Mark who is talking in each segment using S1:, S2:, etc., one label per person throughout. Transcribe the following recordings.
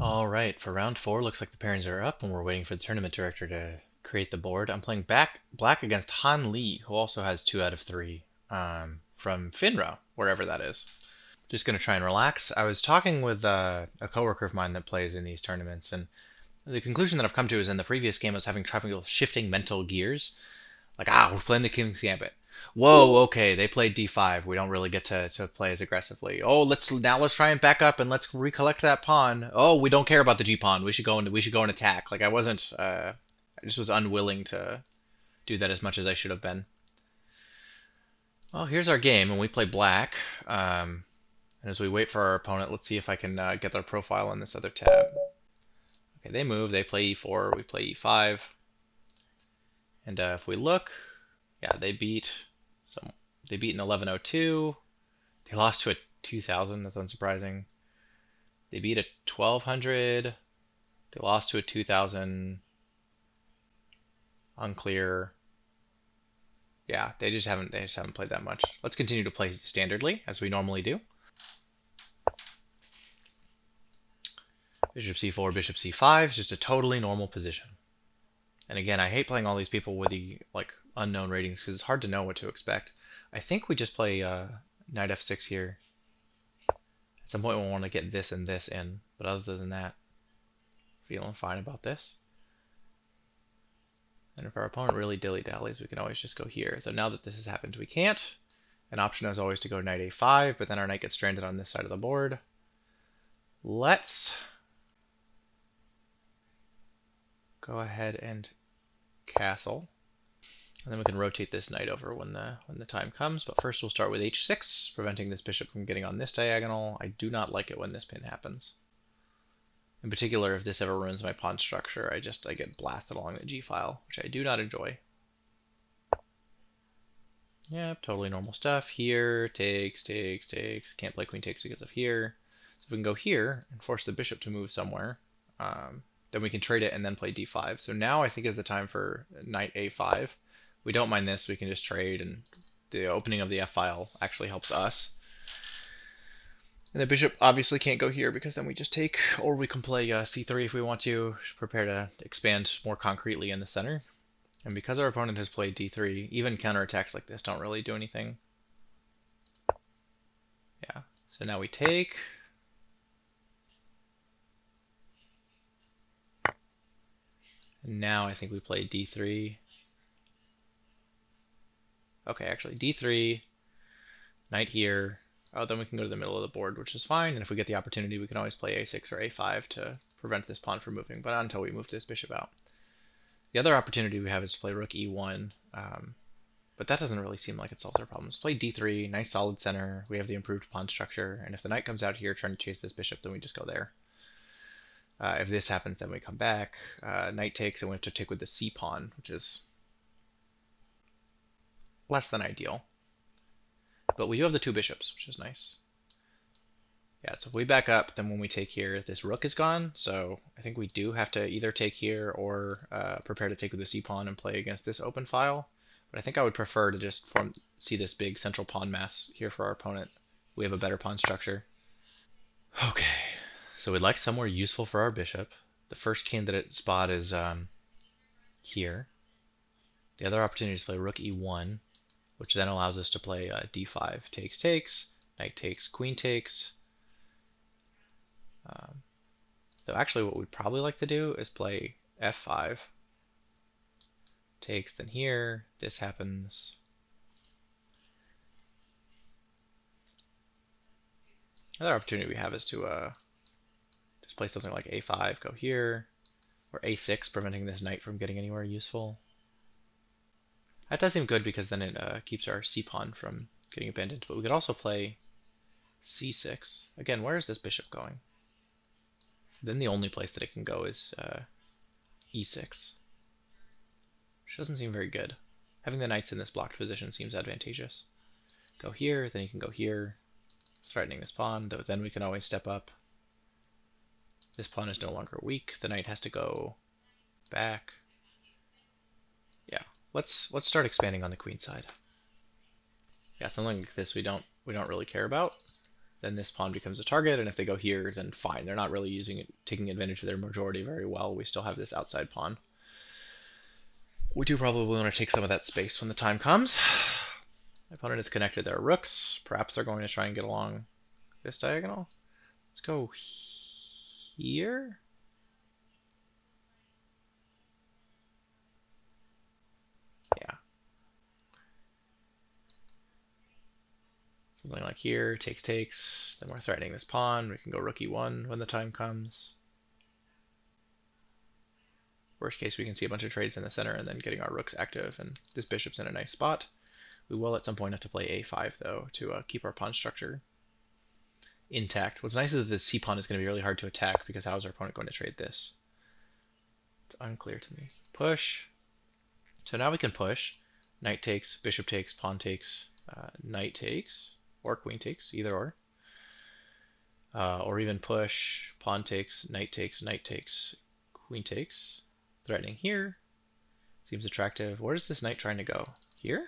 S1: All right, for round four, looks like the pairings are up, and we're waiting for the tournament director to create the board. I'm playing black against Han Lee, who also has 2 out of 3 from Finra, wherever that is. Just going to try and relax. I was talking with a coworker of mine that plays in these tournaments, and the conclusion that I've come to is in the previous game I was having trouble shifting mental gears. Like, we're playing the King's Gambit. Whoa, okay, they played d5. We don't really get to play as aggressively. Oh, let's try and back up and let's recollect that pawn. Oh, we don't care about the g pawn. We should go and attack. Like I just was unwilling to do that as much as I should have been. Well, here's our game, and we play black. And as we wait for our opponent, let's see if I can get their profile on this other tab. Okay, they move. They play e4. We play e5. And if we look, yeah, they beat in 1102. They lost to a 2000. That's unsurprising. They beat a 1200. They lost to a 2000. Unclear. Yeah, they just haven't played that much. Let's continue to play standardly as we normally do. Bishop c4, bishop c5 is just a totally normal position. And again, I hate playing all these people with the unknown ratings because it's hard to know what to expect. I think we just play knight f6 here. At some point we'll want to get this and this in, but other than that, feeling fine about this. And if our opponent really dilly-dallies, we can always just go here. Though now that this has happened, we can't. An option is always to go knight a5, but then our knight gets stranded on this side of the board. Let's go ahead and castle. And then we can rotate this knight over when the time comes. But first we'll start with h6, preventing this bishop from getting on this diagonal. I do not like it when this pin happens. In particular, if this ever ruins my pawn structure, I get blasted along the g-file, which I do not enjoy. Yep, totally normal stuff. Here, takes. Can't play queen takes because of here. So if we can go here and force the bishop to move somewhere, then we can trade it and then play d5. So now I think is the time for knight a5. We don't mind this. We can just trade, and the opening of the f-file actually helps us. And the bishop obviously can't go here because then we just take, or we can play c3 if we want to, prepare to expand more concretely in the center. And because our opponent has played d3, even counterattacks like this don't really do anything. Yeah, so now we take. And now I think we play d3. Okay, actually d3, knight here. Oh, then we can go to the middle of the board, which is fine. And if we get the opportunity, we can always play a6 or a5 to prevent this pawn from moving, but not until we move this bishop out. The other opportunity we have is to play rook e1, but that doesn't really seem like it solves our problems. Play d3, nice solid center. We have the improved pawn structure, and if the knight comes out here trying to chase this bishop, then we just go there. If this happens, then we come back. Knight takes, and we have to take with the c pawn, which is less than ideal. But we do have the 2 bishops, which is nice. Yeah, so if we back up, then when we take here, this rook is gone. So I think we do have to either take here or prepare to take with the c pawn and play against this open file. But I think I would prefer to just see this big central pawn mass here for our opponent. We have a better pawn structure. Okay, so we'd like somewhere useful for our bishop. The first candidate spot is here. The other opportunity is to play rook e1, which then allows us to play d5. Takes, knight takes, queen takes. Though actually what we'd probably like to do is play f5. Takes, then here, this happens. Another opportunity we have is to just play something like a5, go here, or a6, preventing this knight from getting anywhere useful. That does seem good because then it keeps our c-pawn from getting abandoned. But we could also play c6. Again, where is this bishop going? Then the only place that it can go is e6, which doesn't seem very good. Having the knights in this blocked position seems advantageous. Go here, then you can go here, threatening this pawn, though then we can always step up. This pawn is no longer weak. The knight has to go back. Yeah, let's start expanding on the queen side. Yeah, something like this we don't really care about. then this pawn becomes a target, and if they go here, then fine. They're not really taking advantage of their majority very well. We still have this outside pawn. We do probably want to take some of that space when the time comes. My opponent has connected their rooks. Perhaps they're going to try and get along this diagonal. Let's go here. Yeah. Something like here, takes, takes. Then we're threatening this pawn. We can go rook e1 when the time comes. Worst case, we can see a bunch of trades in the center and then getting our rooks active, and this bishop's in a nice spot. We will at some point have to play a5, though, to keep our pawn structure intact. What's nice is that the c pawn is going to be really hard to attack, because how is our opponent going to trade this? It's unclear to me. Push. So now we can push. Knight takes, bishop takes, pawn takes, knight takes, or queen takes, either or even push, pawn takes, knight takes, queen takes. Threatening here. Seems attractive. Where is this knight trying to go? Here?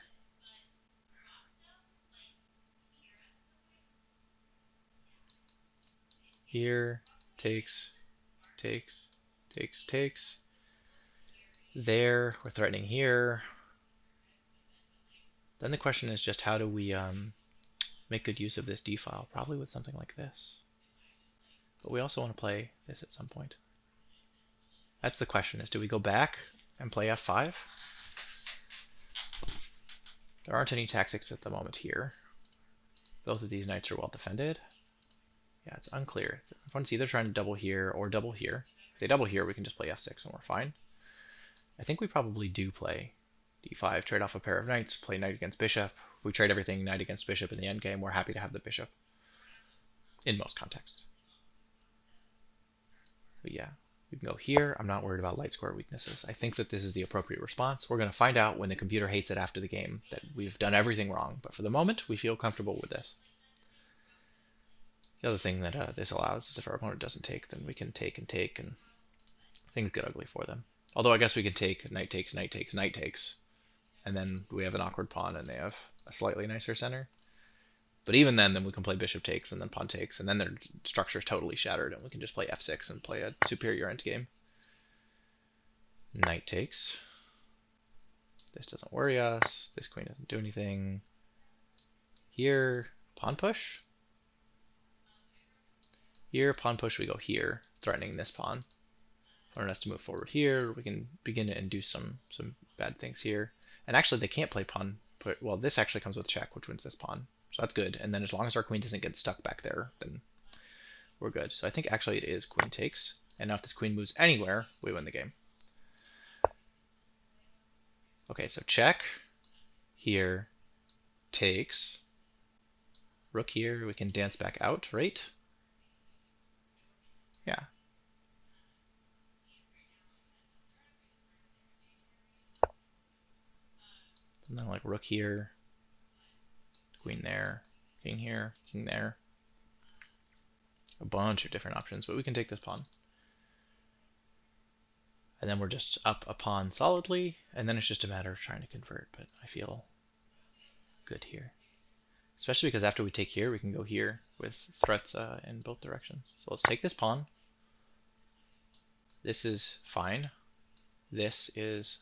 S1: Here. Takes, takes, takes, takes. There. We're threatening here. Then the question is just how do we make good use of this d file? Probably with something like this. But we also want to play this at some point. That's the question, is do we go back and play f5? There aren't any tactics at the moment here. Both of these knights are well defended. Yeah, it's unclear. Opponent's either trying to double here or double here. If they double here, we can just play f6 and we're fine. I think we probably do play d5, trade off a pair of knights, play knight against bishop. If we trade everything knight against bishop in the endgame, we're happy to have the bishop in most contexts. But yeah, we can go here. I'm not worried about light square weaknesses. I think that this is the appropriate response. We're going to find out when the computer hates it after the game that we've done everything wrong. But for the moment, we feel comfortable with this. The other thing that this allows is if our opponent doesn't take, then we can take, and things get ugly for them. Although I guess we can take knight takes, knight takes, knight takes, and then we have an awkward pawn and they have a slightly nicer center. But even then we can play bishop takes and then pawn takes, and then their structure is totally shattered, and we can just play f6 and play a superior endgame. Knight takes. This doesn't worry us. This queen doesn't do anything. Here, pawn push. Here, pawn push, we go here, threatening this pawn. Opponent has to move forward here. We can begin to induce some bad things here. And actually, they can't play pawn put. Well, this actually comes with check, which wins this pawn. So that's good. And then as long as our queen doesn't get stuck back there, then we're good. So I think actually it is queen takes. And now if this queen moves anywhere, we win the game. Okay, so check. Here. Takes. Rook here. We can dance back out, right? Yeah. Something like rook here. Queen there. King here. King there. A bunch of different options, but we can take this pawn. And then we're just up a pawn solidly, and then it's just a matter of trying to convert, but I feel good here. Especially because after we take here, we can go here with threats in both directions. So let's take this pawn. This is fine. This is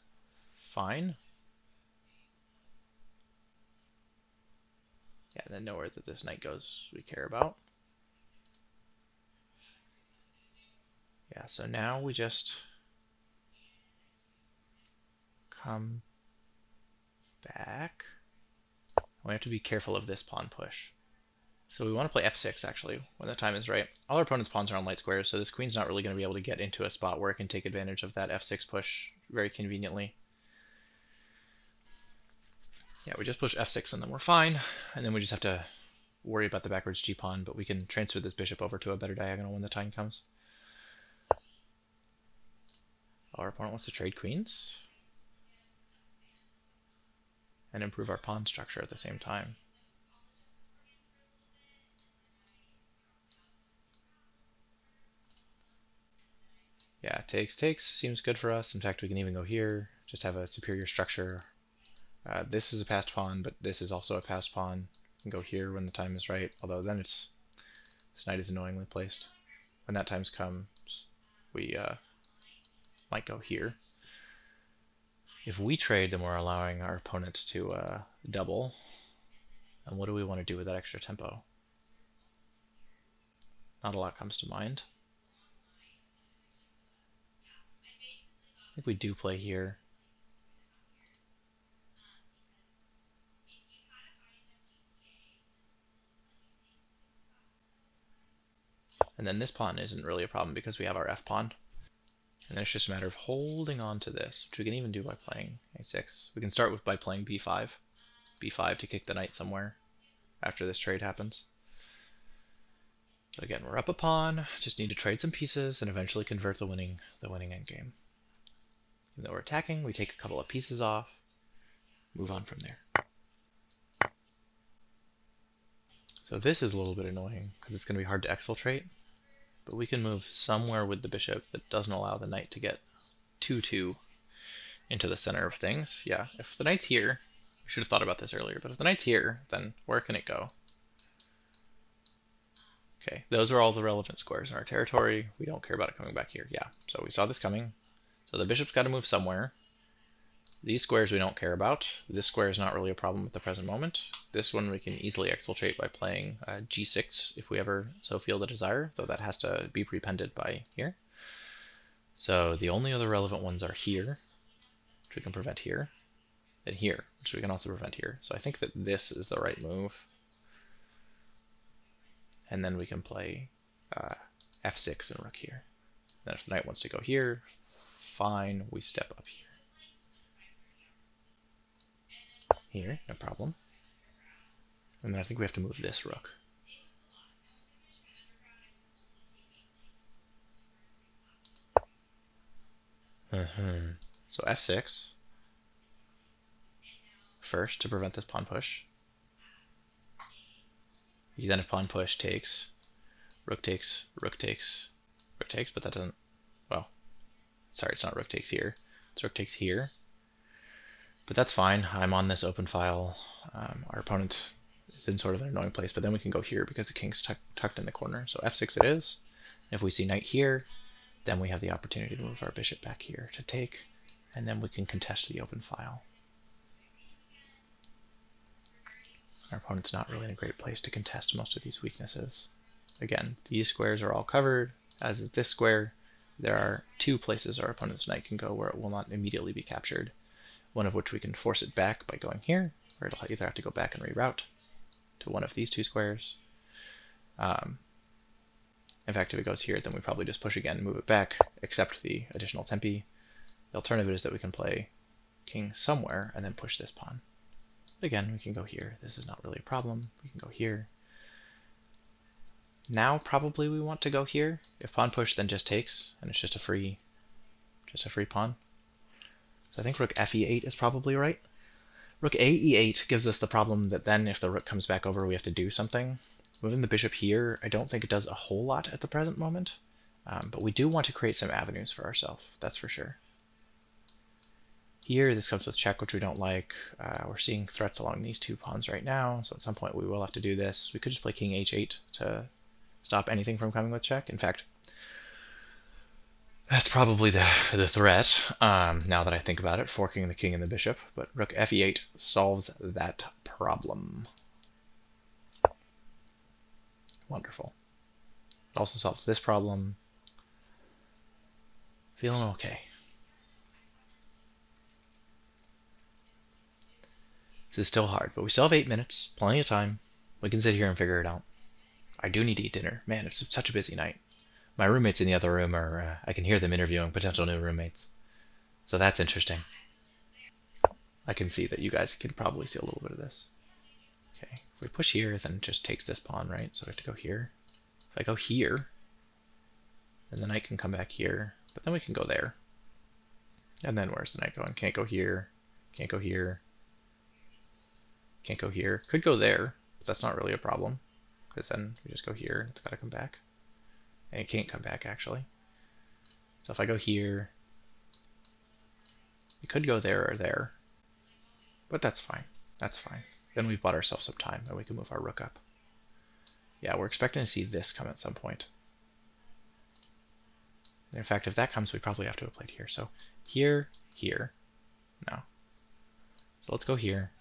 S1: fine. Yeah, and then nowhere that this knight goes we care about. Yeah, so now we just come back. We have to be careful of this pawn push. So we want to play f6 actually when the time is right. All our opponent's pawns are on light squares, so this queen's not really going to be able to get into a spot where it can take advantage of that f6 push very conveniently. Yeah, we just push f6 and then we're fine, and then we just have to worry about the backwards g-pawn, but we can transfer this bishop over to a better diagonal when the time comes. Our opponent wants to trade queens and improve our pawn structure at the same time. Yeah, takes, takes seems good for us. In fact, we can even go here, just have a superior structure. This is a passed pawn, but this is also a passed pawn. We can go here when the time is right, although then it's This knight is annoyingly placed. When that time comes, we might go here. If we trade, then we're allowing our opponent to double. And what do we want to do with that extra tempo? Not a lot comes to mind. I think we do play here. And then this pawn isn't really a problem because we have our f pawn. And then it's just a matter of holding on to this, which we can even do by playing a6. We can start with by playing b5. b5 to kick the knight somewhere after this trade happens. But again, we're up a pawn, just need to trade some pieces and eventually convert the winning endgame. Even though we're attacking, we take a couple of pieces off, move on from there. So this is a little bit annoying because it's going to be hard to exfiltrate, but we can move somewhere with the bishop that doesn't allow the knight to get 2-2 into the center of things. Yeah, if the knight's here, I should have thought about this earlier, but if the knight's here, then where can it go? Okay, those are all the relevant squares in our territory. We don't care about it coming back here. Yeah, so we saw this coming. So the bishop's got to move somewhere. These squares we don't care about. This square is not really a problem at the present moment. This one we can easily exfiltrate by playing g6 if we ever so feel the desire, though that has to be prepended by here. So the only other relevant ones are here, which we can prevent here, and here, which we can also prevent here. So I think that this is the right move. And then we can play f6 and rook here. Then if the knight wants to go here, fine, we step up here. Here, no problem. And then I think we have to move this rook. So f6 first to prevent this pawn push. Then if pawn push takes, rook takes, rook takes, rook takes, but that doesn't, well, sorry, it's not rook takes here. It's rook takes here. But that's fine. I'm on this open file. Our opponent is in sort of an annoying place, but then we can go here because the king's tucked in the corner. So f6 it is. If we see knight here, then we have the opportunity to move our bishop back here to take, and then we can contest the open file. Our opponent's not really in a great place to contest most of these weaknesses. Again, these squares are all covered, as is this square. There are two places our opponent's knight can go where it will not immediately be captured, one of which we can force it back by going here, or it'll either have to go back and reroute to one of these two squares. In fact, if it goes here, then we probably just push again, move it back, accept the additional tempi. The alternative is that we can play king somewhere and then push this pawn. Again, we can go here. This is not really a problem. We can go here. Now probably we want to go here. If pawn push, then just takes, and it's just a free pawn. So I think rook fe8 is probably right. Rook ae8 gives us the problem that then if the rook comes back over, we have to do something. Moving the bishop here, I don't think it does a whole lot at the present moment, but we do want to create some avenues for ourselves, that's for sure. Here, this comes with check, which we don't like. We're seeing threats along these two pawns right now, so at some point we will have to do this. We could just play king h8 to stop anything from coming with check. In fact, that's probably the threat, now that I think about it, forking the king and the bishop, but rook fe8 solves that problem. Wonderful. It also solves this problem. Feeling okay. This is still hard, but we still have 8 minutes, plenty of time. We can sit here and figure it out. I do need to eat dinner. Man, it's such a busy night. My roommates in the other room are, I can hear them interviewing potential new roommates. So that's interesting. I can see that you guys can probably see a little bit of this. Okay, if we push here, then it just takes this pawn, right? So I have to go here. If I go here, then the knight can come back here, but then we can go there. And then where's the knight going? Can't go here, can't go here, can't go here. Could go there, but that's not really a problem, because then we just go here, and it's got to come back. And it can't come back, actually. So if I go here, it could go there or there, but that's fine. That's fine. Then we've bought ourselves some time, and we can move our rook up. Yeah, we're expecting to see this come at some point. In fact, if that comes, we probably have to have played here. So here, here, no. So let's go here.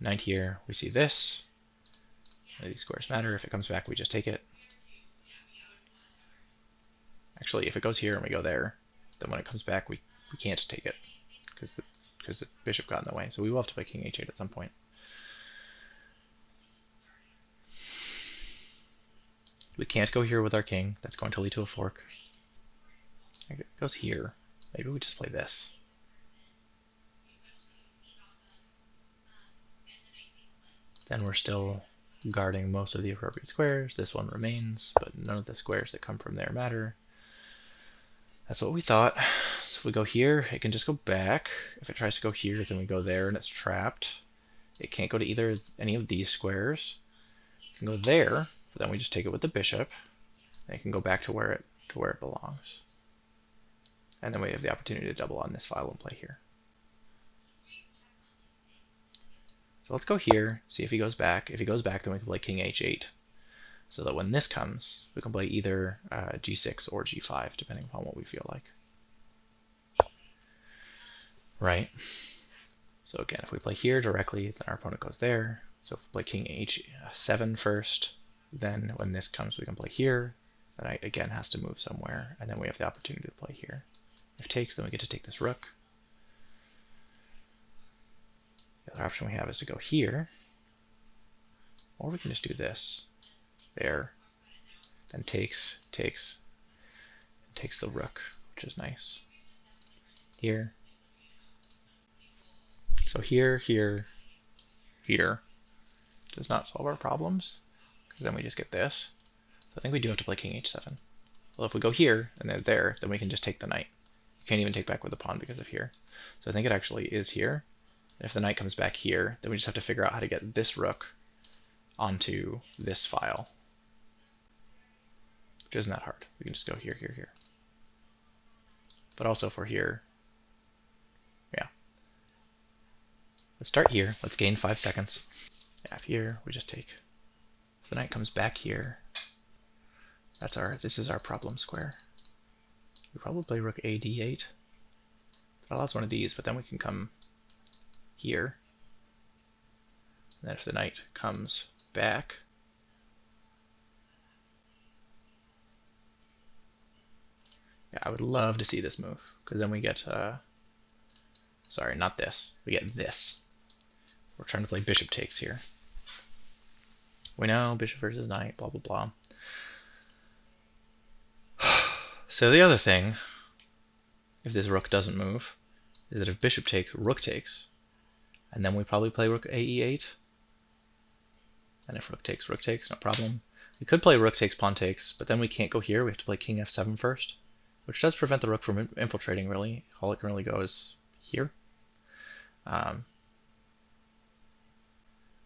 S1: Knight here, we see this. None of these squares matter. If it comes back, we just take it. Actually, if it goes here and we go there, then when it comes back, we can't take it because the bishop got in the way. So we will have to play king h8 at some point. We can't go here with our king. That's going to lead to a fork. It goes here. Maybe we just play this. Then we're still guarding most of the appropriate squares. This one remains, but none of the squares that come from there matter. That's what we thought. So if we go here, it can just go back. If it tries to go here, then we go there and it's trapped. It can't go to any of these squares. It can go there, but then we just take it with the bishop. And it can go back to where it belongs. And then we have the opportunity to double on this file and play here. So let's go here, see if he goes back. If he goes back, then we can play king h8. So that when this comes, we can play either g6 or g5, depending upon what we feel like. Right? So again, if we play here directly, then our opponent goes there. So if we play king h7 first, then when this comes, we can play here. The knight again has to move somewhere, and then we have the opportunity to play here. If takes, then we get to take this rook. The other option we have is to go here, or we can just do this. There, then takes the rook, which is nice. Here. So here does not solve our problems, because then we just get this. So I think we do have to play king h7. Well, if we go here and then there, then we can just take the knight. You can't even take back with the pawn because of here. So I think it actually is here. And if the knight comes back here, then we just have to figure out how to get this rook onto this file, which isn't that hard. We can just go here, here, here. But also for here, yeah. Let's start here. Let's gain 5 seconds. Yeah, here we just take. If the knight comes back here, this is our problem square. We probably play rook a d8. That allows one of these, but then we can come here. And then if the knight comes back, yeah, I would love to see this move, because then we get, sorry, not this. We get this. We're trying to play bishop takes here. We know bishop versus knight, blah, blah, blah. So the other thing, if this rook doesn't move, is that if bishop takes, rook takes, and then we probably play rook a e8. And if rook takes, no problem. We could play rook takes, pawn takes, but then we can't go here. We have to play king f7 first, which does prevent the rook from infiltrating, really. All it can really go is here. But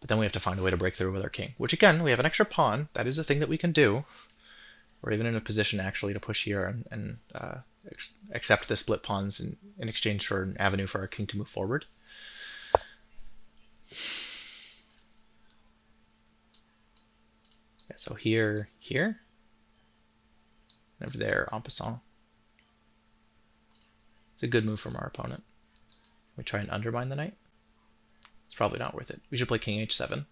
S1: then we have to find a way to break through with our king, which again, we have an extra pawn. That is a thing that we can do. We're even in a position actually to push here and accept the split pawns in exchange for an avenue for our king to move forward. Yeah, so here, and over there, en passant. It's a good move from our opponent. We try and undermine the knight. It's probably not worth it. We should play king h7.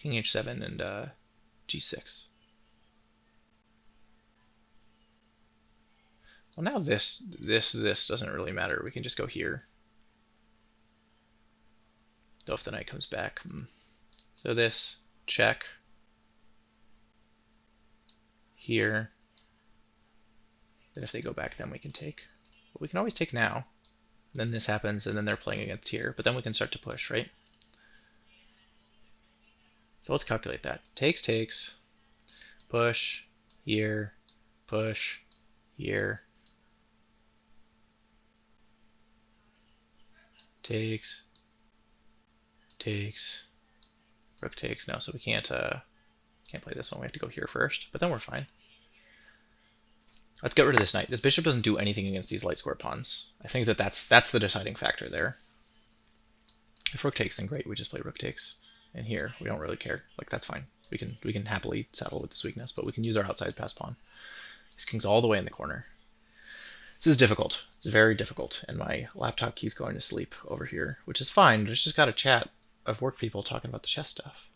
S1: King h7 and g6. Well, now this doesn't really matter. We can just go here. Though if the knight comes back. So this, check. Here. Then if they go back, then we can take. But we can always take now. Then this happens, and then they're playing against here. But then we can start to push, right? So let's calculate that. Takes, push, here, push, here. Takes, rook takes. No, so we can't play this one. We have to go here first, but then we're fine. Let's get rid of this knight. This bishop doesn't do anything against these light square pawns. I think that's the deciding factor there. If rook takes, then great. We just play rook takes. and here. We don't really care. Like, that's fine. We can happily settle with this weakness, but we can use our outside pass pawn. This king's all the way in the corner. This is difficult. It's very difficult, and my laptop keeps going to sleep over here, which is fine. There's just got a chat of work people talking about the chess stuff.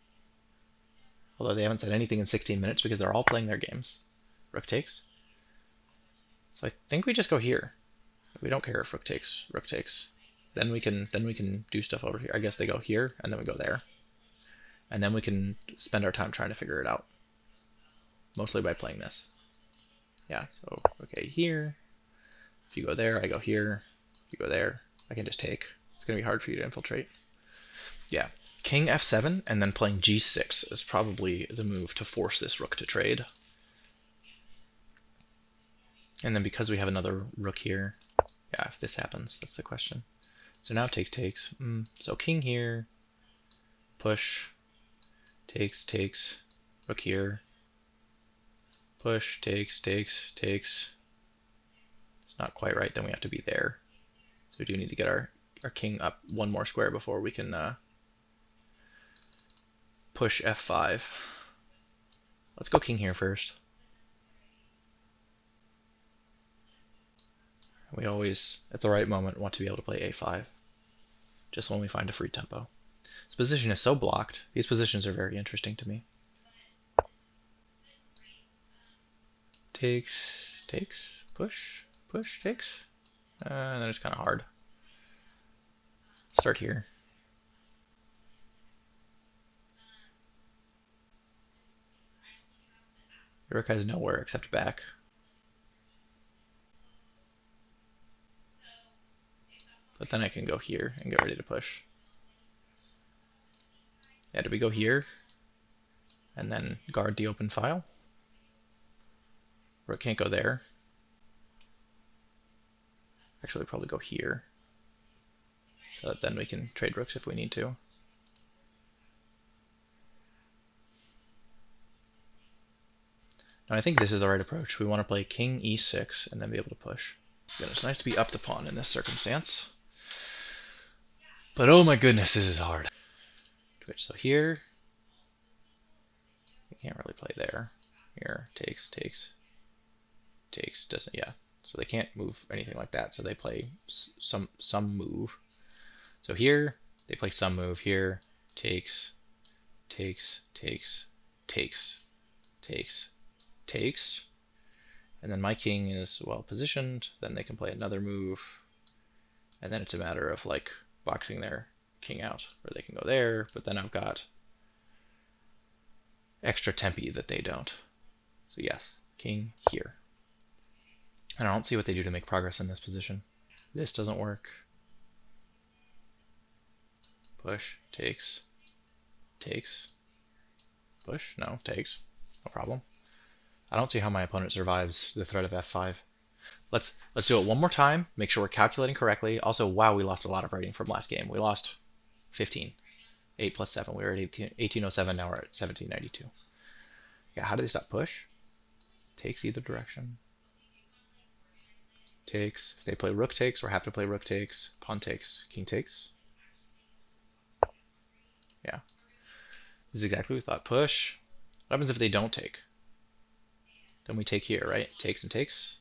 S1: Although they haven't said anything in 16 minutes because they're all playing their games. Rook takes. So I think we just go here. We don't care if rook takes. Rook takes. Then we can do stuff over here. I guess they go here, and then we go there. And then we can spend our time trying to figure it out. Mostly by playing this. Yeah, so, okay, here. If you go there, I go here. If you go there, I can just take. It's going to be hard for you to infiltrate. Yeah, king f7 and then playing g6 is probably the move to force this rook to trade. And then because we have another rook here, yeah, if this happens, that's the question. So now takes. So king here, push, takes, rook here, push, takes. It's not quite right, then we have to be there. So we do need to get our king up one more square before we can push f5. Let's go king here first. We always, at the right moment, want to be able to play a5, just when we find a free tempo. This position is so blocked. These positions are very interesting to me. Takes, push, takes. And then it's kind of hard. Start here. The rook has nowhere except back. But then I can go here and get ready to push. Yeah, do we go here? And then guard the open file? Rook can't go there. Actually, probably go here. So that then we can trade rooks if we need to. Now I think this is the right approach. We want to play king e6 and then be able to push. Again, it's nice to be up the pawn in this circumstance. But oh my goodness, this is hard. Twitch, so here, we can't really play there. Here, takes, doesn't, yeah. So they can't move anything like that, so they play some move. So here, they play some move. Here, takes, and then my king is well positioned, then they can play another move, and then it's a matter of like boxing their king out, or they can go there, but then I've got extra tempi that they don't. So yes, king here. And I don't see what they do to make progress in this position. This doesn't work. Push, takes, push, no, takes, no problem. I don't see how my opponent survives the threat of f5. Let's do it one more time, make sure we're calculating correctly. Also, wow, we lost a lot of rating from last game. We lost 15. 8 plus 7. We were at 1807, now we're at 1792. Yeah, how do they stop push? Takes either direction. Takes. If they play rook takes, we're happy to play rook takes. Pawn takes. King takes. Yeah. This is exactly what we thought. Push. What happens if they don't take? Then we take here, right? Takes and takes.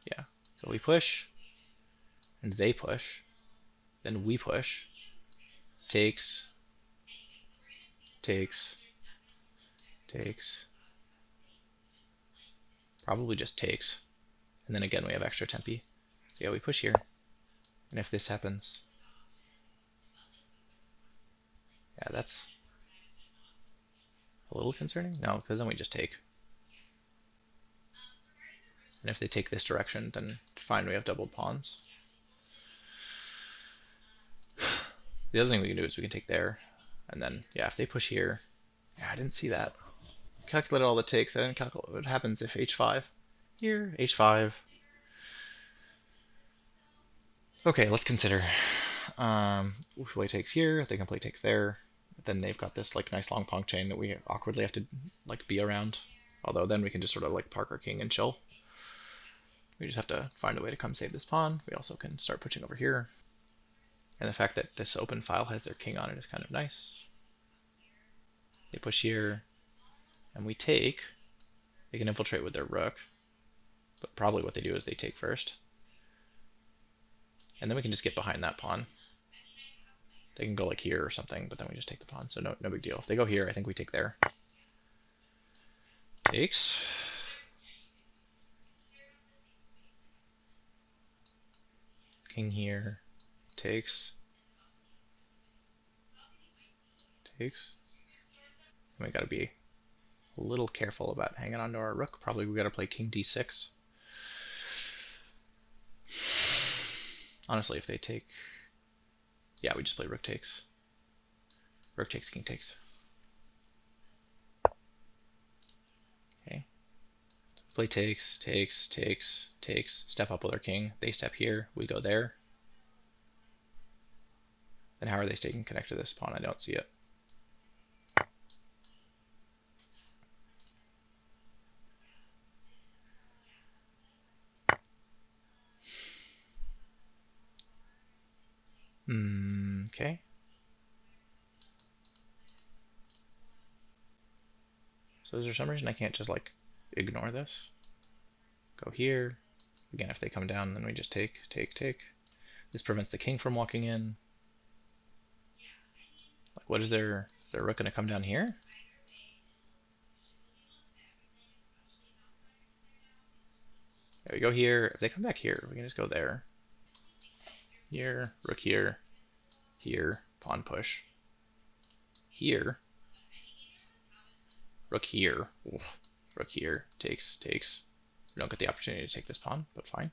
S1: Yeah. So we push. And they push. Then we push. Takes. Probably just takes. And then again we have extra tempi. So yeah, we push here. And if this happens, yeah, that's a little concerning. No, because then we just take. And if they take this direction, then fine, we have doubled pawns. The other thing we can do is we can take there. And then, yeah, if they push here, yeah, I didn't see that. Calculated all the takes. I didn't calculate what happens if h5. Here, h5. Okay, let's consider. White takes here. They can play takes there. Then they've got this like nice long pawn chain that we awkwardly have to like be around. Although then we can just sort of like park our king and chill. We just have to find a way to come save this pawn. We also can start pushing over here. And the fact that this open file has their king on it is kind of nice. They push here, and we take. They can infiltrate with their rook, but probably what they do is they take first. And then we can just get behind that pawn. They can go like here or something, but then we just take the pawn, so no big deal. If they go here, I think we take there. Takes. King here. Takes. Takes. And we gotta be a little careful about hanging on to our rook. Probably we gotta play king d6. Honestly, if they take... Yeah, we just play rook takes. Rook takes, king takes. Okay. Play takes, takes, takes, takes. Step up with our king. They step here. We go there. Then how are they staying connected to this pawn? I don't see it. Okay. So is there some reason I can't just like ignore this? Go here. Again, if they come down, then we just take, take, take. This prevents the king from walking in. Like, what is there? Is their rook going to come down here? Yeah, we go here. If they come back here, we can just go there. Here, rook here, here, pawn push. Here, rook here. Oof. Rook here, takes, takes. We don't get the opportunity to take this pawn, but fine.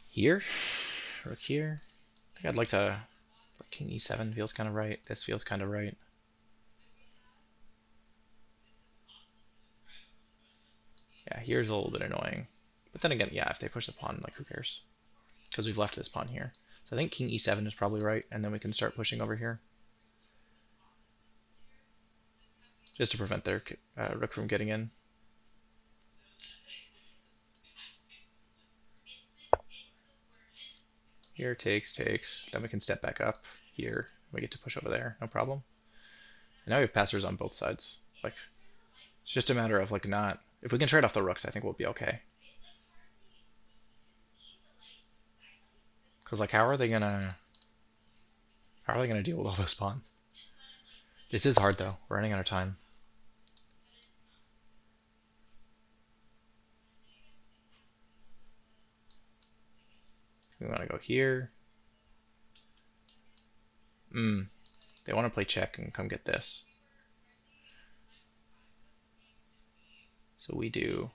S1: Here, rook here. I think I'd like to... King e7 feels kind of right. This feels kind of right. Yeah, here's a little bit annoying. But then again, yeah, if they push the pawn, like, who cares? Because we've left this pawn here. So I think king e7 is probably right, and then we can start pushing over here. Just to prevent their rook from getting in. Here, takes, takes. Then we can step back up here. We get to push over there, no problem. And now we have passers on both sides. Like, it's just a matter of, like, not... If we can trade off the rooks, I think we'll be okay. Because, like, how are they gonna deal with all those pawns? This is hard, though. We're running out of time. We want to go here. They want to play check and come get this. So we do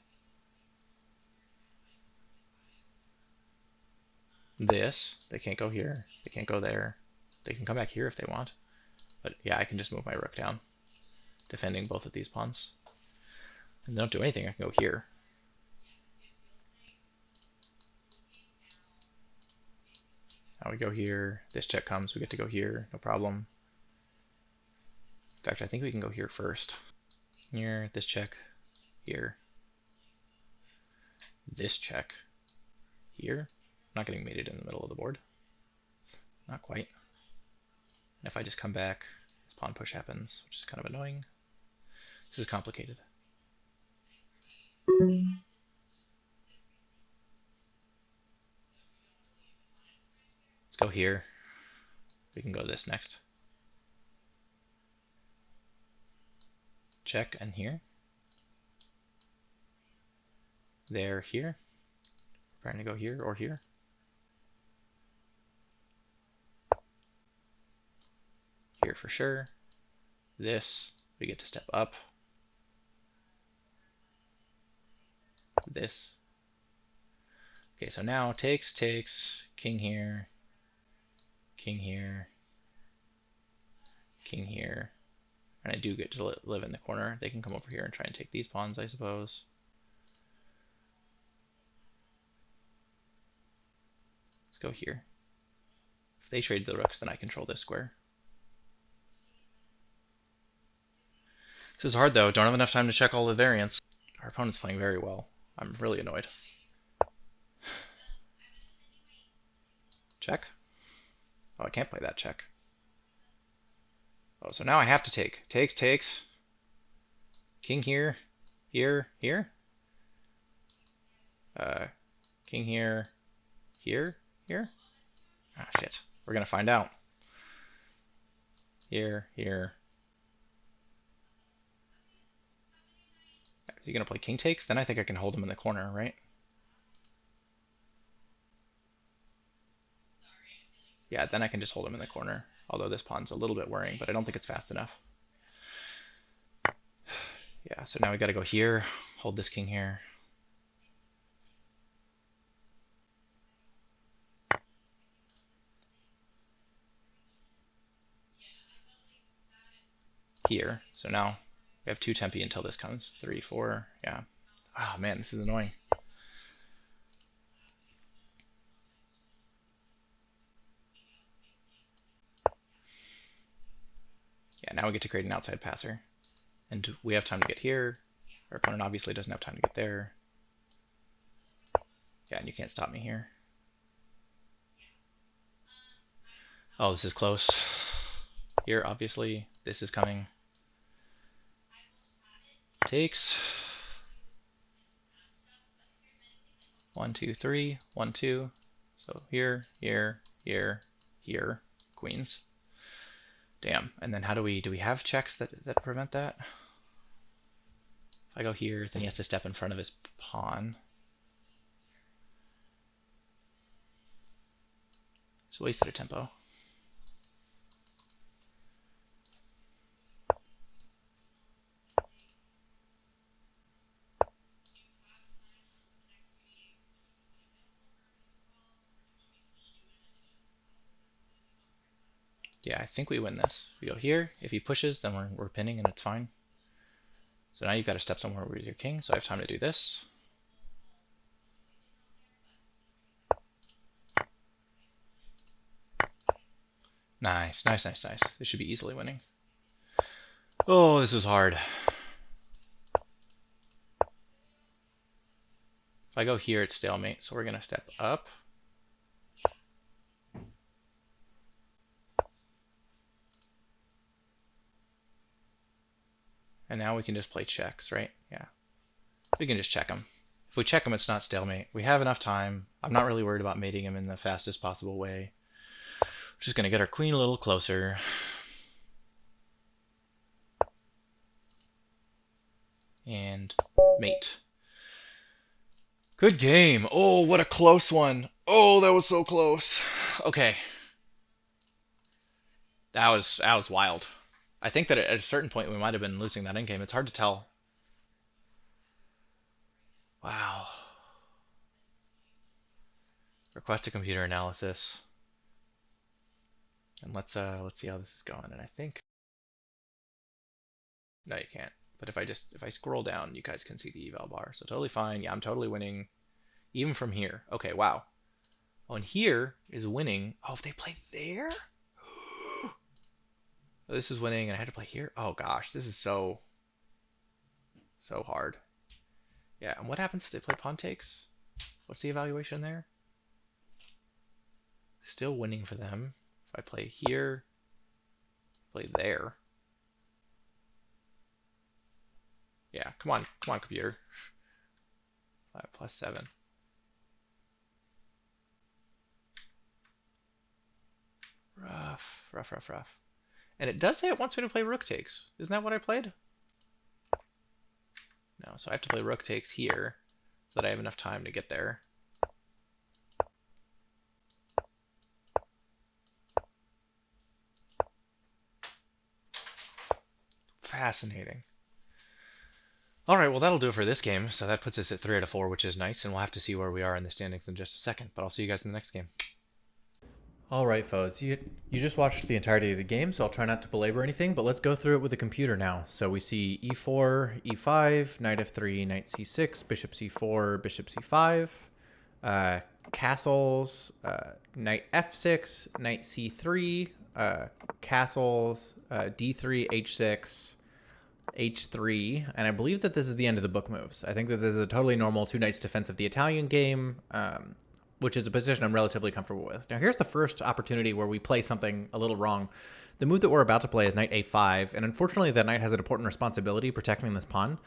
S1: this. They can't go here. They can't go there. They can come back here if they want. But yeah, I can just move my rook down, defending both of these pawns. And they don't do anything. I can go here. Now we go here. This check comes. We get to go here. No problem. In fact, I think we can go here first. Here, this check, here. This check, here. Not getting mated in the middle of the board. Not quite. And if I just come back, this pawn push happens, which is kind of annoying. This is complicated. Let's go here. We can go this next. Check and here. There, here. Preparing to go here or here. Here for sure. This, we get to step up. This. Okay, so now takes, takes, king here, king here, king here. And I do get to live in the corner. They can come over here and try and take these pawns, I suppose. Let's go here. If they trade the rooks, then I control this square. This is hard, though. Don't have enough time to check all the variants. Our opponent's playing very well. I'm really annoyed. Check. Oh, I can't play that check. Oh, so now I have to take. Takes. King here. Here. King here. Here. Ah, shit. We're gonna find out. Here. Is he gonna play king takes? Then I think I can hold him in the corner, right? Yeah, then I can just hold him in the corner. Although this pawn's a little bit worrying, but I don't think it's fast enough. Yeah, so now we gotta go here, hold this king here. Here. So now we have 2 tempi until this comes. 3, 4, yeah. Oh man, this is annoying. Yeah, now we get to create an outside passer. And we have time to get here. Our opponent obviously doesn't have time to get there. Yeah, and you can't stop me here. Oh, this is close. Here, obviously, this is coming. Takes. 1, 2, 3. 1, 2. So here. Queens. Damn. And then how do we have checks that prevent that? If I go here, then he has to step in front of his pawn. It's wasted a tempo. Yeah, I think we win this. We go here. If he pushes, then we're pinning and it's fine. So now you've got to step somewhere with your king, so I have time to do this. Nice. This should be easily winning. Oh, this was hard. If I go here, it's stalemate, so we're going to step up. And now we can just play checks, right? Yeah. We can just check him. If we check him, it's not stalemate. We have enough time. I'm not really worried about mating him in the fastest possible way. We're just going to get our queen a little closer. And mate. Good game. Oh, what a close one. Oh, that was so close. Okay. That was wild. I think that at a certain point we might have been losing that endgame. It's hard to tell. Wow. Request a computer analysis. And let's see how this is going. And I think no, you can't. But if I scroll down, you guys can see the eval bar. So totally fine. Yeah, I'm totally winning, even from here. Okay, wow. Oh, and here is winning. Oh, if they play there, this is winning, and I had to play here. Oh gosh, this is so hard. Yeah, and what happens if they play pawn takes? What's the evaluation there? Still winning for them. If I play here, play there. Yeah, come on, computer. 5 plus 7. Rough. And it does say it wants me to play rook takes. Isn't that what I played? No, so I have to play rook takes here so that I have enough time to get there. Fascinating. All right, well, that'll do it for this game. So that puts us at 3 out of 4, which is nice, and we'll have to see where we are in the standings in just a second. But I'll see you guys in the next game.
S2: All right, folks, you just watched the entirety of the game, so I'll try not to belabor anything, but let's go through it with the computer now. So we see e4, e5, knight f3, knight c6, bishop c4, bishop c5, castles, knight f6, knight c3, castles, d3, h6, h3, and I believe that this is the end of the book moves. I think that this is a totally normal 2 knights defense of the Italian game, which is a position I'm relatively comfortable with. Now here's the first opportunity where we play something a little wrong. The move that we're about to play is knight a5, and unfortunately that knight has an important responsibility protecting this pawn.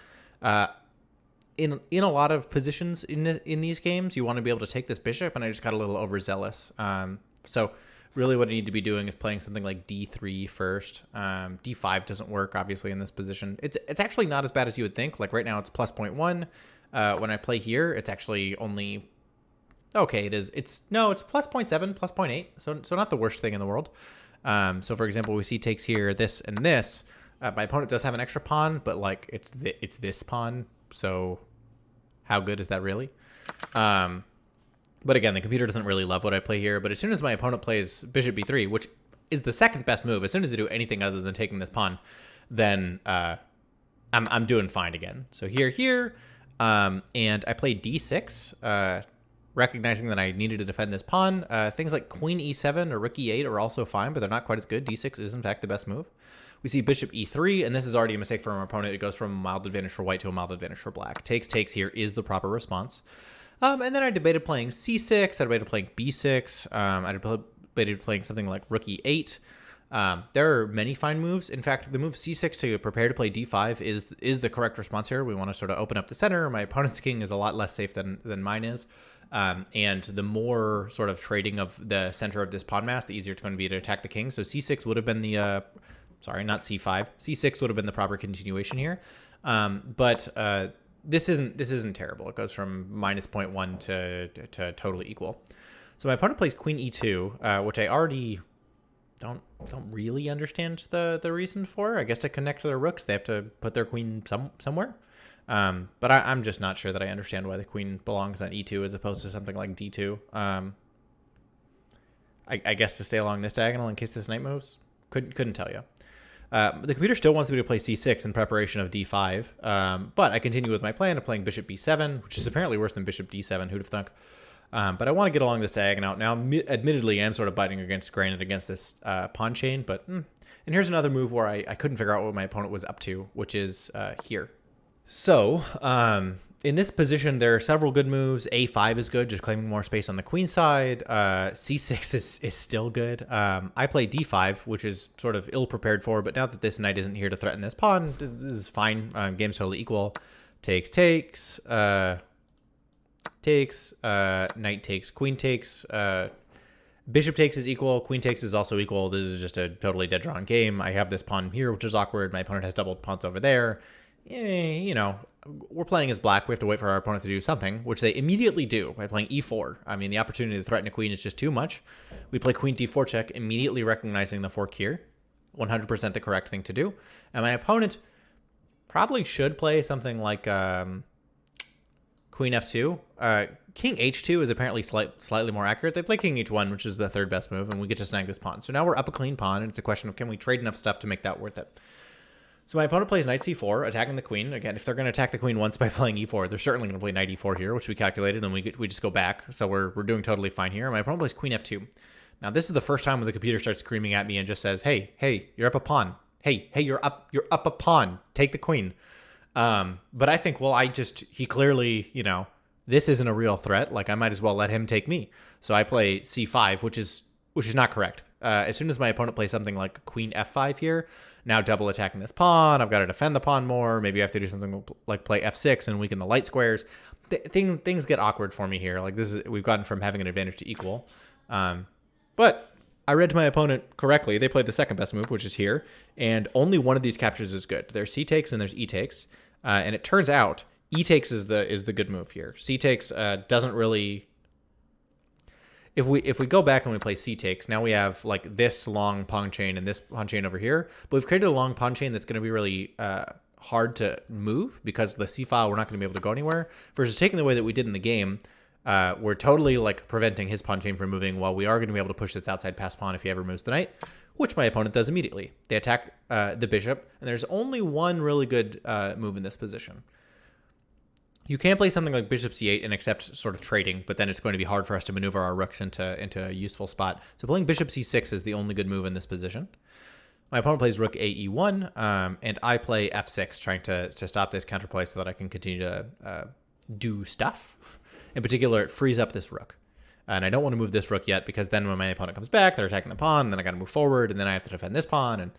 S2: In a lot of positions in these games, you want to be able to take this bishop, and I just got a little overzealous. So really what I need to be doing is playing something like d3 first. D5 doesn't work, obviously, in this position. It's actually not as bad as you would think. Like right now it's plus 0.1. When I play here, it's actually only... Okay, it is. It's plus 0.7, plus 0.8, so not the worst thing in the world. So for example, we see takes here, this and this. My opponent does have an extra pawn, but like it's this pawn, so how good is that really? But again, the computer doesn't really love what I play here. But as soon as my opponent plays bishop b3, which is the second best move, as soon as they do anything other than taking this pawn, then I'm doing fine again. So here, and I play d6. Recognizing that I needed to defend this pawn. Things like queen e7 or rook e8 are also fine, but they're not quite as good. d6 is, in fact, the best move. We see bishop e3, and this is already a mistake from our opponent. It goes from a mild advantage for white to a mild advantage for black. Takes here is the proper response. And then I debated playing c6. I debated playing b6. I debated playing something like rook e8. There are many fine moves. In fact, the move c6 to prepare to play d5 is the correct response here. We want to sort of open up the center. My opponent's king is a lot less safe than mine is. And the more sort of trading of the center of this pawn mass, the easier it's going to be to attack the king. So c6 would have been the, sorry, not c5. c6 would have been the proper continuation here. But this isn't terrible. It goes from minus 0.1 to totally equal. So my opponent plays queen e2, which I already don't really understand the reason for. I guess to connect to their rooks, they have to put their queen somewhere. But I'm just not sure that I understand why the queen belongs on e2 as opposed to something like d2. I guess to stay along this diagonal in case this knight moves. Couldn't tell you. The computer still wants me to play c6 in preparation of d5. But I continue with my plan of playing bishop b7, which is apparently worse than bishop d7. Who'd have thunk? But I want to get along this diagonal. Now, admittedly, I'm sort of biting against this pawn chain. But and here's another move where I couldn't figure out what my opponent was up to, which is here. So, in this position, there are several good moves. A5 is good, just claiming more space on the queen side. C6 is still good. I play D5, which is sort of ill-prepared for, but now that this knight isn't here to threaten this pawn, this is fine. Game's totally equal. Takes, knight takes, queen takes, bishop takes is equal, queen takes is also equal. This is just a totally dead-drawn game. I have this pawn here, which is awkward. My opponent has doubled pawns over there. You know, we're playing as black. We have to wait for our opponent to do something, which they immediately do by playing e4. I mean, the opportunity to threaten a queen is just too much. We play queen d4 check, immediately recognizing the fork here. 100% the correct thing to do. And my opponent probably should play something like queen f2. King h2 is apparently slightly more accurate. They play king h1, which is the third best move, and we get to snag this pawn. So now we're up a clean pawn, and it's a question of can we trade enough stuff to make that worth it. So my opponent plays knight c4, attacking the queen. Again, if they're going to attack the queen once by playing e4, they're certainly going to play knight e4 here, which we calculated, and we just go back. So we're doing totally fine here. My opponent plays queen f2. Now this is the first time when the computer starts screaming at me and just says, "Hey, you're up a pawn. Hey, you're up a pawn. Take the queen." But I think, well, he clearly, this isn't a real threat. Like I might as well let him take me. So I play c5, which is not correct. As soon as my opponent plays something like queen f5 here, now double attacking this pawn. I've got to defend the pawn more. Maybe I have to do something like play f6 and weaken the light squares. Things get awkward for me here. Like we've gotten from having an advantage to equal. But I read to my opponent correctly. They played the second best move, which is here, and only one of these captures is good. There's c takes and there's e takes, and it turns out e takes is the good move here. C takes doesn't really. If we go back and we play c takes, now we have like this long pawn chain and this pawn chain over here, but we've created a long pawn chain that's going to be really hard to move because the c file we're not going to be able to go anywhere. Versus taking the way that we did in the game, we're totally like preventing his pawn chain from moving, while we are going to be able to push this outside pass pawn if he ever moves the knight, which my opponent does immediately. They attack the bishop, and there's only one really good move in this position. You can play something like bishop c8 and accept sort of trading, but then it's going to be hard for us to maneuver our rooks into a useful spot. So playing bishop c6 is the only good move in this position. My opponent plays rook ae1, and I play f6, trying to stop this counterplay so that I can continue to do stuff. In particular, it frees up this rook. And I don't want to move this rook yet because then when my opponent comes back, they're attacking the pawn, and then I got to move forward, and then I have to defend this pawn, and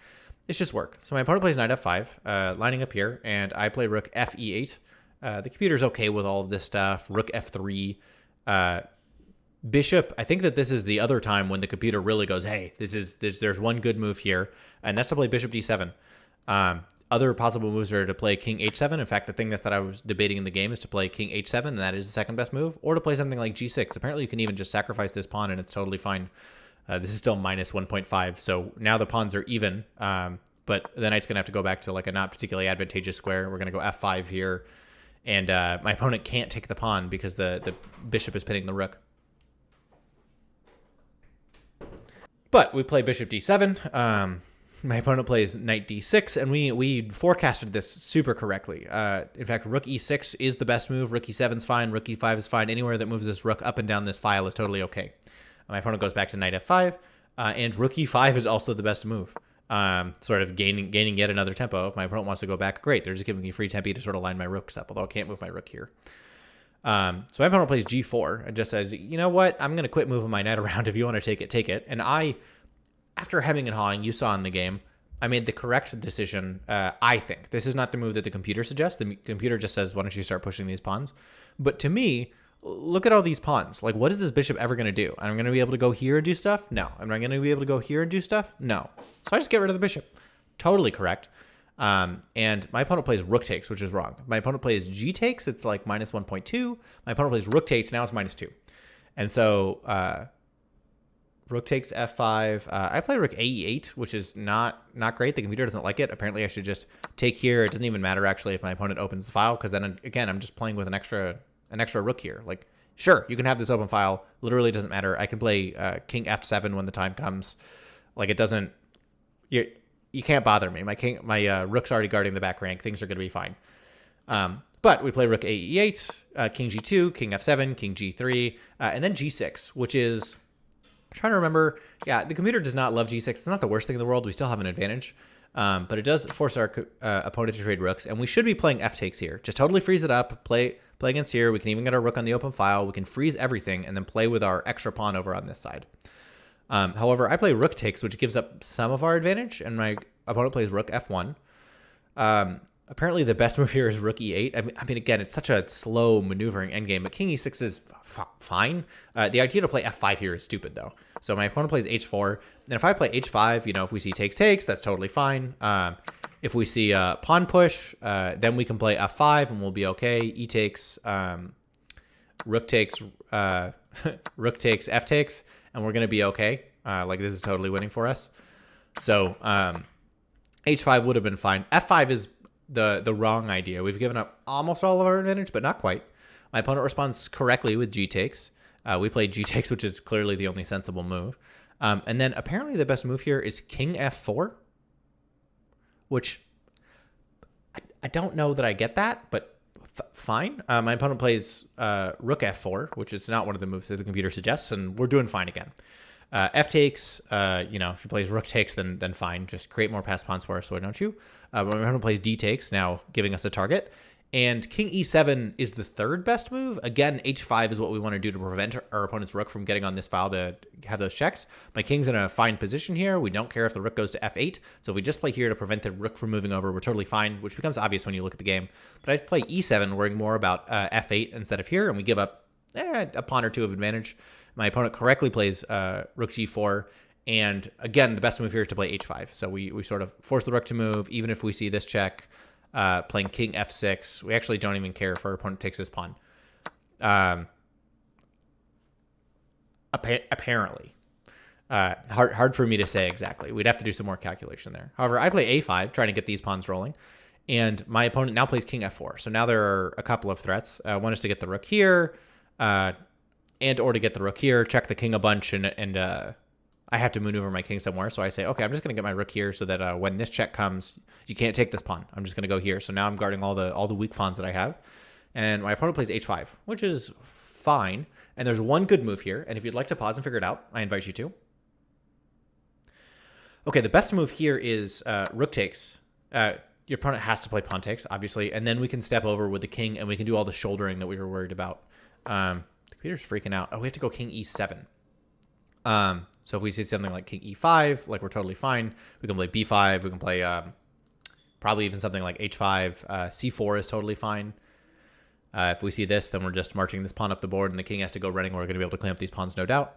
S2: it's just work. So my opponent plays knight f5, lining up here, and I play rook fe8. The computer's okay with all of this stuff. Rook f3. Bishop, I think that this is the other time when the computer really goes, hey, there's one good move here, and that's to play bishop d7. Other possible moves are to play king h7. In fact, the thing that I was debating in the game is to play king h7, and that is the second best move, or to play something like g6. Apparently, you can even just sacrifice this pawn, and it's totally fine. This is still minus 1.5, so now the pawns are even, but the knight's going to have to go back to like a not particularly advantageous square. We're going to go f5 here, and my opponent can't take the pawn because the bishop is pinning the rook. But we play bishop d7. My opponent plays knight d6, and we forecasted this super correctly. In fact, rook e6 is the best move. Rook e7 is fine. Rook e5 is fine. Anywhere that moves this rook up and down this file is totally okay. My opponent goes back to knight f5, and rook e5 is also the best move. Sort of gaining yet another tempo. If my opponent wants to go back, great. They're just giving me free tempo to sort of line my rooks up, although I can't move my rook here. So my opponent plays g4 and just says, you know what? I'm going to quit moving my knight around. If you want to take it, take it. And after hemming and hawing, you saw in the game, I made the correct decision, I think. This is not the move that the computer suggests. The computer just says, why don't you start pushing these pawns? But to me, look at all these pawns. Like, what is this bishop ever going to do? I'm going to be able to go here and do stuff? No. Am I going to be able to go here and do stuff? No. So I just get rid of the bishop. Totally correct. And my opponent plays rook takes, which is wrong. My opponent plays g takes, it's like minus 1.2. My opponent plays rook takes, now it's minus 2. And so rook takes f5. I play rook ae8, which is not great. The computer doesn't like it. Apparently I should just take here. It doesn't even matter actually if my opponent opens the file, because then again I'm just playing with an extra rook here. Like, sure, you can have this open file. Literally doesn't matter. I can play king f7 when the time comes. Like, it doesn't. You can't bother me. My rook's already guarding the back rank. Things are going to be fine. But we play rook ae8, king g2, king f7, king g3, and then g6, which is, I'm trying to remember. Yeah, the computer does not love g6. It's not the worst thing in the world. We still have an advantage. But it does force our opponent to trade rooks, and we should be playing f takes here. Just totally freeze it up, play against here. We can even get our rook on the open file. We can freeze everything, and then play with our extra pawn over on this side. However, I play rook takes, which gives up some of our advantage, and my opponent plays rook f1. Apparently, the best move here is rook e8. I mean, again, it's such a slow maneuvering endgame, but king e6 is fine. The idea to play f5 here is stupid, though. So my opponent plays h4, and if I play h5, if we see takes, that's totally fine. If we see pawn push, then we can play f5, and we'll be okay. E takes, rook takes, rook takes, f takes, and we're going to be okay. Like, this is totally winning for us. So h5 would have been fine. f5 is the wrong idea. We've given up almost all of our advantage, but not quite. My opponent responds correctly with g takes. We played g takes, which is clearly the only sensible move. And then apparently the best move here is king f4, which I don't know that I get that, but fine. My opponent plays rook f4, which is not one of the moves that the computer suggests, and we're doing fine again. F takes, if he plays rook takes, then fine. Just create more passed pawns for us, why don't you? My opponent plays d takes, now giving us a target. And king e7 is the third best move. Again, h5 is what we want to do to prevent our opponent's rook from getting on this file to have those checks. My king's in a fine position here. We don't care if the rook goes to f8. So if we just play here to prevent the rook from moving over, we're totally fine, which becomes obvious when you look at the game. But I play e7, worrying more about f8 instead of here, and we give up a pawn or two of advantage. My opponent correctly plays rook g4. And again, the best move here is to play h5. So we sort of force the rook to move, even if we see this check. Playing king f6. We actually don't even care if our opponent takes this pawn. Apparently. Hard for me to say exactly. We'd have to do some more calculation there. However, I play a5, trying to get these pawns rolling. And my opponent now plays king f4. So now there are a couple of threats. One is to get the rook here, and or to get the rook here, check the king a bunch, and I have to maneuver my king somewhere. So I say, okay, I'm just going to get my rook here so that when this check comes, you can't take this pawn. I'm just going to go here. So now I'm guarding all the weak pawns that I have. And my opponent plays h5, which is fine. And there's one good move here. And if you'd like to pause and figure it out, I invite you to. Okay, the best move here is rook takes. Your opponent has to play pawn takes, obviously. And then we can step over with the king, and we can do all the shouldering that we were worried about. The Computer's freaking out. Oh, we have to go king e7. So if we see something like king e5, like we're totally fine. We can play b5. We can play probably even something like h5. C4 is totally fine. If we see this, then we're just marching this pawn up the board, and the king has to go running. We're going to be able to clean up these pawns, no doubt.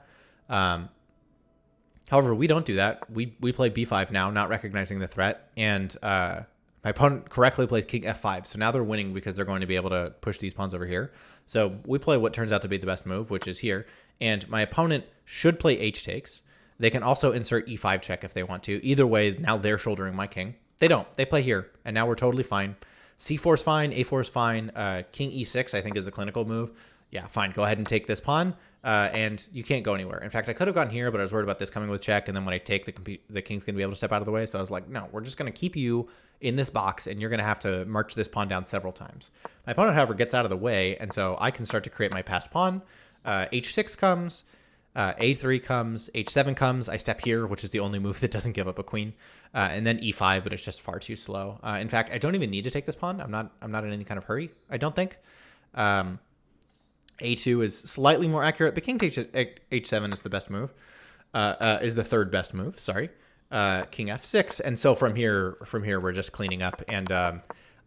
S2: However, we don't do that. We play b5 now, not recognizing the threat, and my opponent correctly plays king f5. So now they're winning because they're going to be able to push these pawns over here. So we play what turns out to be the best move, which is here. And my opponent should play h takes. They can also insert e5 check if they want to. Either way, now they're shouldering my king. They don't. They play here, and now we're totally fine. c4 is fine. a4 is fine. King e6, I think, is the clinical move. Yeah, fine. Go ahead and take this pawn, and you can't go anywhere. In fact, I could have gone here, but I was worried about this coming with check, and then when I take, the king's going to be able to step out of the way. So I was like, no, we're just going to keep you in this box, and you're going to have to march this pawn down several times. My opponent, however, gets out of the way, and so I can start to create my passed pawn. H6 comes, a3 comes, h7 comes. I step here, which is the only move that doesn't give up a queen, and then e5, but it's just far too slow. In fact, I don't even need to take this pawn. I'm not in any kind of hurry, I don't think. A2 is slightly more accurate, but king takes h7 is the best move. Is the third best move. Sorry. King f6, and so from here we're just cleaning up. And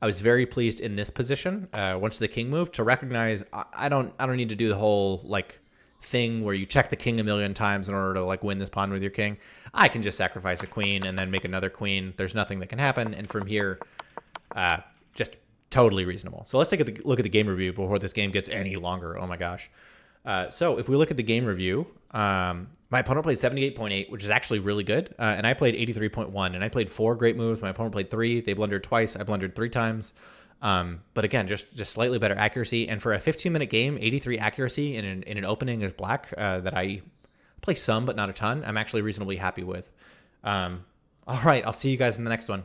S2: I was very pleased in this position once the king moved to recognize I don't need to do the whole like thing where you check the king a million times in order to like win this pawn with your king. I can just sacrifice a queen and then make another queen. There's nothing that can happen, and from here, just totally reasonable. So let's take a look at the game review before this game gets any longer. Oh my gosh. So if we look at the game review, my opponent played 78.8, which is actually really good. And I played 83.1, and I played 4 great moves. My opponent played 3. They blundered twice. I blundered 3 times. But again, just slightly better accuracy. And for a 15-minute game, 83 accuracy in an opening is black that I play some, but not a ton. I'm actually reasonably happy with. All right, I'll see you guys in the next one.